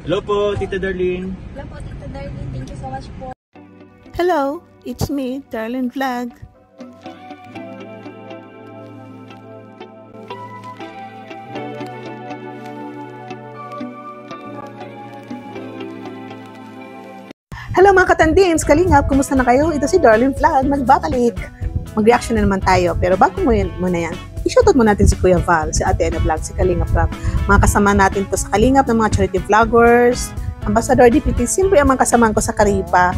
Hello po, Tita Darlene. Hello po, Tita Darlene. Thank you so much po. Hello, it's me, Darlene Vlog. Hello mga katandims, kalingap, kumusta na kayo? Ito si Darlene Vlog, nagbabalik. Mag-reaction na naman tayo, pero bago muna yan, i-shoutout mo natin si Kuya Val, si Ate Ana Vlog, si Kalingap Vlog. Mga kasama natin to sa Kalingap ng mga charity vloggers, Ambassador DPT, siyempre ang mga kasamaan ko sa Karaba,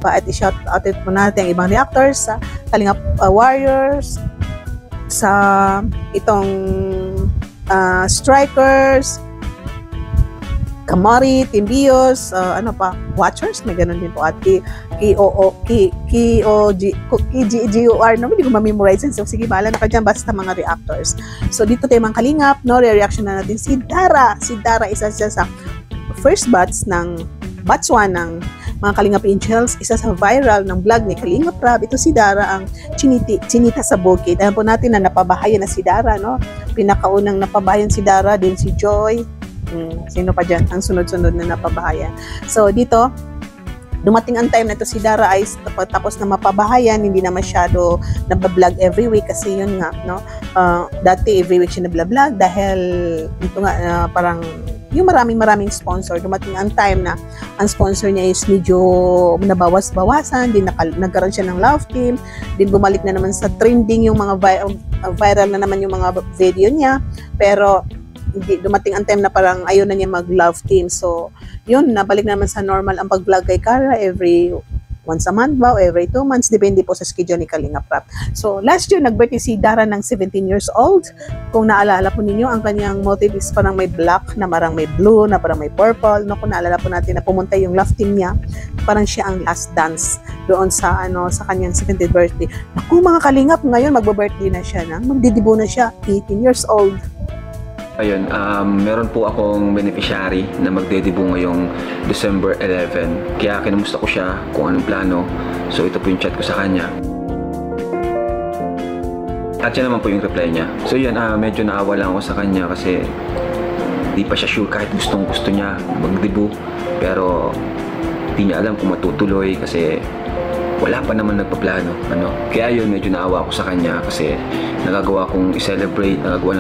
at i-shoutout mo natin ang ibang reactors sa Kalingap Warriors, sa itong Strikers, Kamari, Timbios, Watchers, may ganun din po, at KGOR, no, hindi ko ma-memorize, so sige, bahala na ka dyan, basta mga reactors. So dito tayo mga kalingap, no, re-reaction na natin si Dara. Si Dara, isa siya sa first batch 1 ng mga Kalingap Angels, isa sa viral ng vlog ni Kalingap Rab. Ito si Dara, ang chinita sa bukid. Alam po natin na napabahayan na si Dara, no? Pinakaunang napabahayan si Dara, din si Joy. Sino pa dyan? Ang sunod-sunod na napabahayan. So, dito, dumating ang time na ito si Dara ay tapos na mapabahayan, hindi na masyado nabablog every week kasi yun nga, no? Dati every week siya nabablog dahil dito nga parang yung maraming sponsor. Dumating ang time na ang sponsor niya is medyo nabawas-bawasan, din nagkaroon siya ng love team, din bumalik na naman sa trending yung mga viral na naman yung mga video niya, pero dumating ang time na parang ayaw na niya mag-love team. So, yun, nabalik naman sa normal ang pag-vlog kay Cara every once a month ba, every 2 months, depende po sa schedule ni Kalingap Rab. So, last year, nag-birthday si Dara ng 17 years old. Kung naalala po ninyo, ang kanyang motive is parang may black, na parang may blue, na parang may purple. No, kung naalala po natin na pumunta yung love team niya, parang siya ang last dance doon sa sa kanyang 17th birthday. Naku, mga Kalingap, ngayon magbo-birthday na siya, magdidibo na siya, 18 years old. Ayun, meron po akong beneficiary na magdedebut ngayong December 11. Kaya kinamusta ko siya kung anong plano. So ito po yung chat ko sa kanya. At yan naman po yung reply niya. So yun, medyo naawa lang ako sa kanya kasi di pa siya sure kahit gustong-gusto niya magdebut. Pero di niya alam kung matutuloy kasi wala pa naman nagpaplano. Kaya yun, medyo naawa ako sa kanya kasi nagagawa natin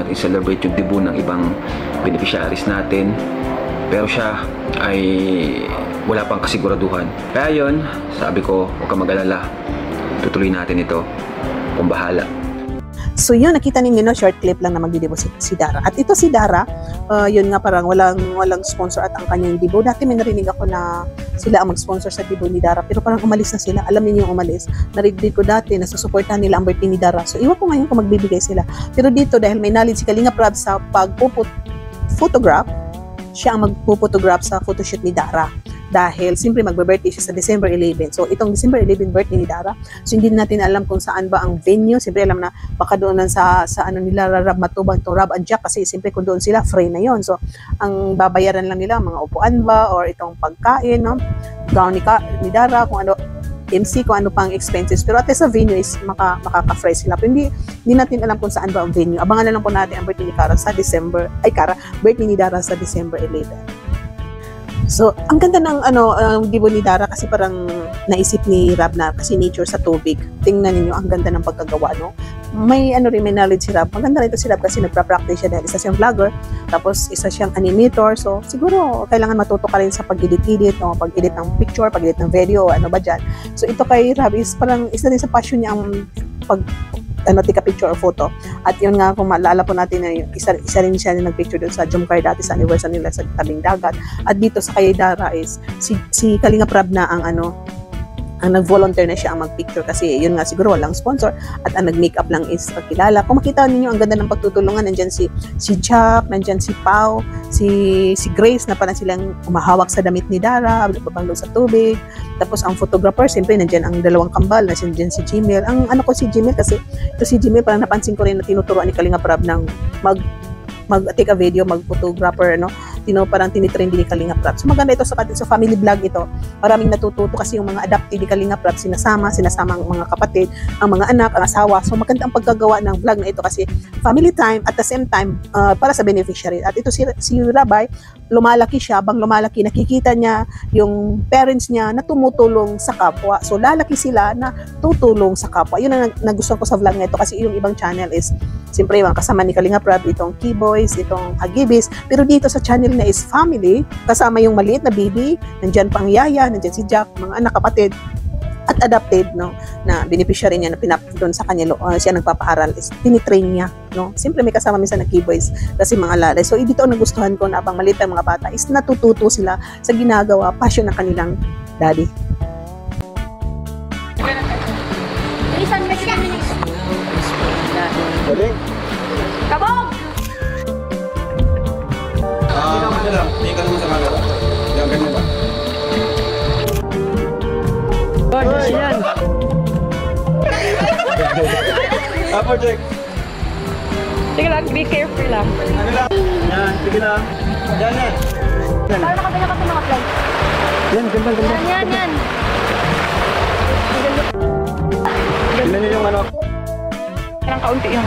i-celebrate yung debut ng ibang beneficiaries natin. Pero siya ay wala pang kasiguraduhan. Kaya yun, sabi ko, huwag ka mag-alala. Tutuloy natin ito. Kung bahala. So yun, nakita ninyo, no, short clip lang na magdidibo si Dara. At ito si Dara, yun nga parang walang sponsor at ang kanyang dibo. Dati may narinig ako na sila ang mag-sponsor sa dibo ni Dara, pero parang umalis na sila. Alam niyo yung umalis. Narinig ko dati na susuportahan nila ang birthday ni Dara. So iwan ko ngayon kung magbibigay sila. Pero dito, dahil may knowledge si Kalingap Rab sa photograph, siya ang magpo-photograph sa photoshoot ni Dara. Dahil siyempre magbe-birthday siya sa December 11. So itong December 11 birthday ni Dara. So hindi natin alam kung saan ba ang venue. Siyempre alam na baka doon sa nila Rab Matubang to Rab and Jack kasi siyempre kung doon sila free na yon. So ang babayaran lang nila mga upuan ba or itong pagkain, no? Gown ni Dara, kung ano MC, kung ano pang expenses. Pero at least sa venue is makaka-free sila. Pero hindi natin alam kung saan ba ang venue. Abangan na lang po natin ang birthday ni Cara sa birthday ni Dara sa December 11. So, ang ganda ng dibo ni Dara kasi parang naisip ni Rab na kasi nature sa tubig. Tingnan niyo ang ganda ng pagkagawa, no? May may knowledge si Rab. Maganda rin ito si Rab kasi nagpa-practice siya dahil isa siyang vlogger, tapos isa siyang animator. So, siguro kailangan matuto ka rin sa pag-edit, no? Pag-edit ng picture, pag-edit ng video, ano ba dyan. So, ito kay Rab is parang isa din sa passion niya ang tika picture or photo. At yun nga, kung maalala po natin na isa rin siya na nag-picture doon sa Jomcar dati sa anniversary nila sa tabing dagat. At dito sa kay Dara is si Kalingap Rab na ang nag-volunteer na siya ang mag-picture kasi yun nga siguro walang sponsor at ang nag-makeup lang is pagkilala. Kung makita ninyo ang ganda ng pagtutulungan, nandyan si Jack, nandyan si Pau, si Grace na parang silang umahawak sa damit ni Dara, babanglo sa tubig. Tapos ang photographer, siyempre nandyan ang dalawang kambal, nandyan si Jimel. Ang si Jimel kasi ito si Jimel parang napansin ko rin na tinuturuan ni Kalingap Rab ng mag-take a video, mag-photographer, no? parang tinitrend ni Kalinga Prab. So maganda ito sa family vlog ito. Maraming natututo kasi yung mga adopted ni Kalinga Prab, sinasama ang mga kapatid, ang mga anak, ang asawa. So maganda ang pagkagawa ng vlog na ito kasi family time at the same time para sa beneficiary. At ito si Rabay, lumalaki siya, bang lumalaki, nakikita niya yung parents niya na tumutulong sa kapwa. So lalaki sila na tutulong sa kapwa. Yun ang nagustuhan ko sa vlog na ito kasi yung ibang channel is siyempre yung kasama ni Kalinga Prab, itong Keyboys, itong Hagibis. Pero dito sa channel na is family, kasama yung maliit na baby, nandyan pang yaya, nandyan si Jack, mga anak, kapatid, at adopted, no, na beneficiary niya na doon sa kanya, siya nagpapaaral, is tinitrain niya, no. Siyempre may kasama minsan na Keyboys kasi mga lalay. So dito ang nagustuhan ko na abang maliit ang mga bata is natututo sila sa ginagawa, passion ng kanilang daddy. Galing. Kabog! Ano lang, tingnan mo sa camera. Yan, ganyan ba? Oh, yan. Project. Sige lang, be careful lang. Ano lang? Yan, sige lang. Yan. Parang nakabila ka sa mga vlog. Yan, ganda. Yan. Tignan niyo yung ano. Parang kaunti yan.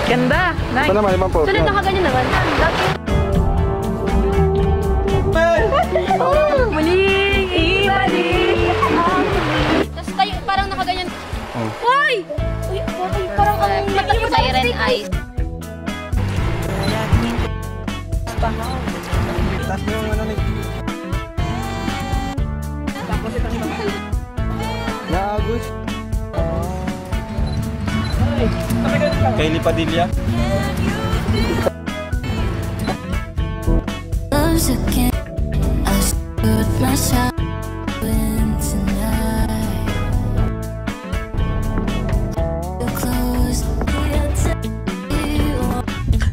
Ganda. Nice. Ito naman, limang po. Sunod nakaganyan naman. Muling ibalik. Tapos tayo, parang nakaganyan. Hoy! Uy, parang ang mata mo siren eyes. Tapos mo yung ano ni... Naagos. Kaylee Padilla.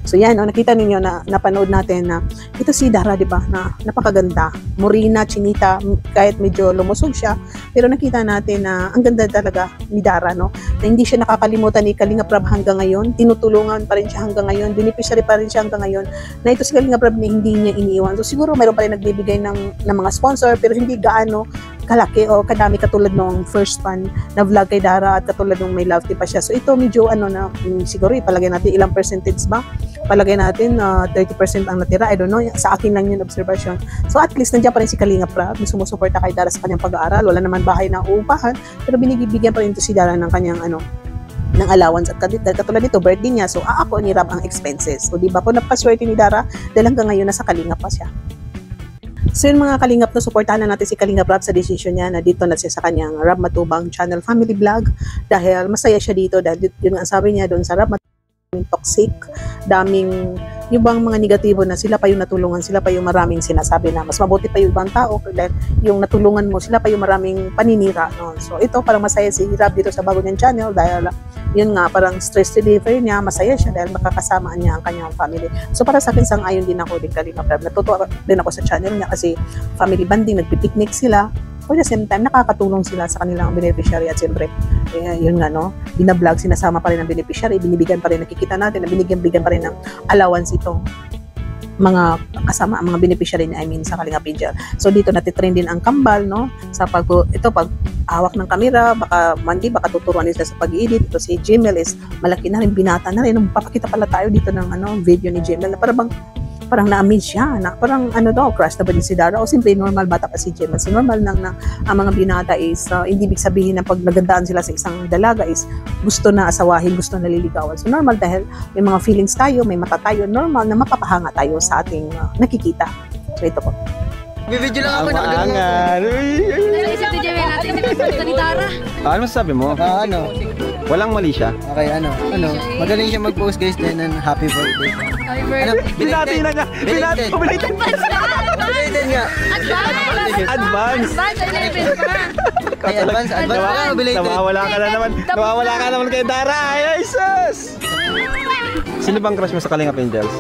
So yan, nakita ninyo na napanood natin na ito si Dara, di ba, na napakaganda. Morena, chinita, kahit medyo lumusog siya, pero nakita natin na ang ganda talaga ni Dara, no? Na hindi siya nakakalimutan ni Kalinga Prab hanggang ngayon, tinutulungan pa rin siya hanggang ngayon, beneficiary pa rin siya hanggang ngayon, na ito si Kalinga Prab na hindi niya iniiwan. So siguro mayroon pa rin nagbibigay ng mga sponsor, pero hindi gaano kalaki o kadami katulad nung first fan na vlog kay Dara at katulad nung may love team pa siya. So ito medyo siguro ipalagay natin ilang percentage ba? Palagay natin 30% ang natira. I don't know, sa akin lang yun observation. So at least nandiyan pa rin si Kalinga Prab, sumusuporta kay Dara sa kanyang pag-aaral. Wala naman bahay na uupahan, pero binibigyan pa rin ito si Dara ng kanyang ng allowance at katulad nito birthday niya. So ako ni Rab ang expenses. So di ba po napaswerte ni Dara dahil hanggang ngayon nasa Kalinga pa siya. So yun mga Kalingap, na suportahan na natin si Kalinga Prab sa decision niya na dito na siya sa kanyang Rab Matubang channel family vlog dahil masaya siya dito dahil yun ang sabi niya doon sa Rab Matubang, toxic, daming yung bang mga negatibo na sila pa yung natulungan, sila pa yung maraming sinasabi na mas mabuti pa yung ibang tao dahil yung natulungan mo, sila pa yung maraming paninira, no? So ito parang masaya si Rab dito sa bago niyang channel dahil yun nga, parang stress reliever niya, masaya siya dahil makakasamaan niya ang kanyang family. So para sa akin, sang-ayon din ako din Kalinga Prab. Natutuwa din ako sa channel niya kasi family bonding, nagpipiknik sila. For the same time, nakakatulong sila sa kanilang beneficiary at siyempre, yun nga, no, binablog, sinasama pa rin ng beneficiary, binibigyan pa rin, nakikita natin na binigyan pa rin ng allowance itong mga kasama, mga beneficiary na sa Kalinga Angel. So dito natitrend din ang kambal, no, sa pag hawak ng kamera, baka tuturuan nila sa pag-edit. Ito si Jemel is malaki na rin, binata na rin. Papakita pala tayo dito ng video ni Jemel na parang na-amaze siya, na parang crush na ba din si Dara o simple normal bata pa si Jemel. So normal lang na ang mga binata is hindi ibig sabihin na pag nagandaan sila sa isang dalaga is gusto na asawahin, gusto na liligawan. So normal dahil may mga feelings tayo, may mata tayo, normal na mapapahanga tayo sa ating nakikita. So ito po. Bibidyo lang ako, nakagawa mo. Isip ni Jemel natin, isip ni Dara. Ano masasabi mo? Walang mali siya. Okay, magaling siya mag-post guys, then happy birthday. Happy birthday. Binati na niya! Binatin nga! Advance! Advance, 11 pa. Ay, advance ka, belated. Nawawala ka naman kay Dara! Ay, sus! Sino bang crush mo sa Kalinga Angels?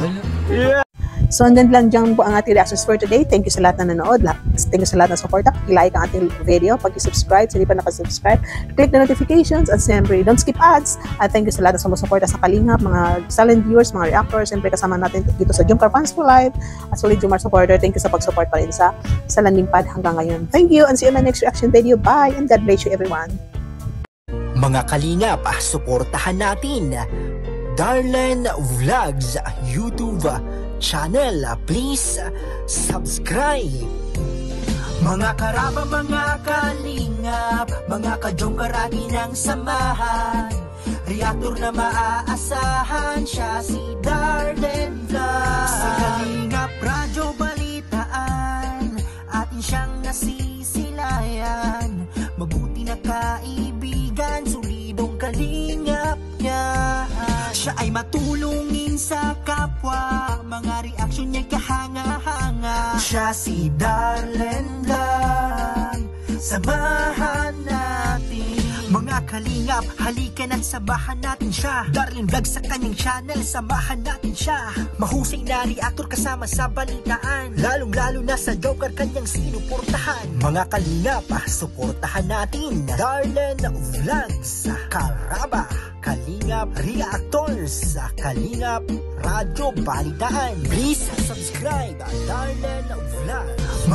Yeah! So, hanggang lang dyan po ang ating reactions for today. Thank you sa lahat na nanood. Thank you sa lahat na suporta. I-like ang ating video. Pag-subscribe, hindi pa nakasubscribe, click the notifications, at siyempre, don't skip ads. At thank you sa lahat na sumusuporta sa Kalingap, mga silent viewers, mga reactors. Siyempre, kasama natin dito sa Jumcar Fans for Life, at solid Jumar supporter. Thank you sa pag-support pa rin sa landing pad hanggang ngayon. Thank you, and see you in my next reaction video. Bye, and God bless you everyone. Mga Kalingap, suportahan natin Darlene Vlogs YouTube channel. Please subscribe. Mga karaba, mga Kalingap, mga ka-Jomcar atin ang samahan. Reactor na maaasahan, siya si Darlene Vlogs. Sa Kalingap Radyo Balitaan, atin siyang nasisilayan. Mabuti na kaibigan, solidong Kalingap niya. Siya ay matulungin sa kapwa, mga reaksyon niya'y kahanga-hanga. Siya si Darlene Vlog, samahan natin. Mga Kalingap, halika na't samahan natin siya. Darlene Vlog sa kanyang channel, samahan natin siya. Mahusay na reactor kasama sa balitaan, lalong-lalo na sa Jomcar kanyang sinuportahan. Mga Kalingap, suportahan natin Darlene Vlogs, Karaba, Kalingap Reactors, Kalingap Radyo Balitaan. Please subscribe Darlene Vlogs.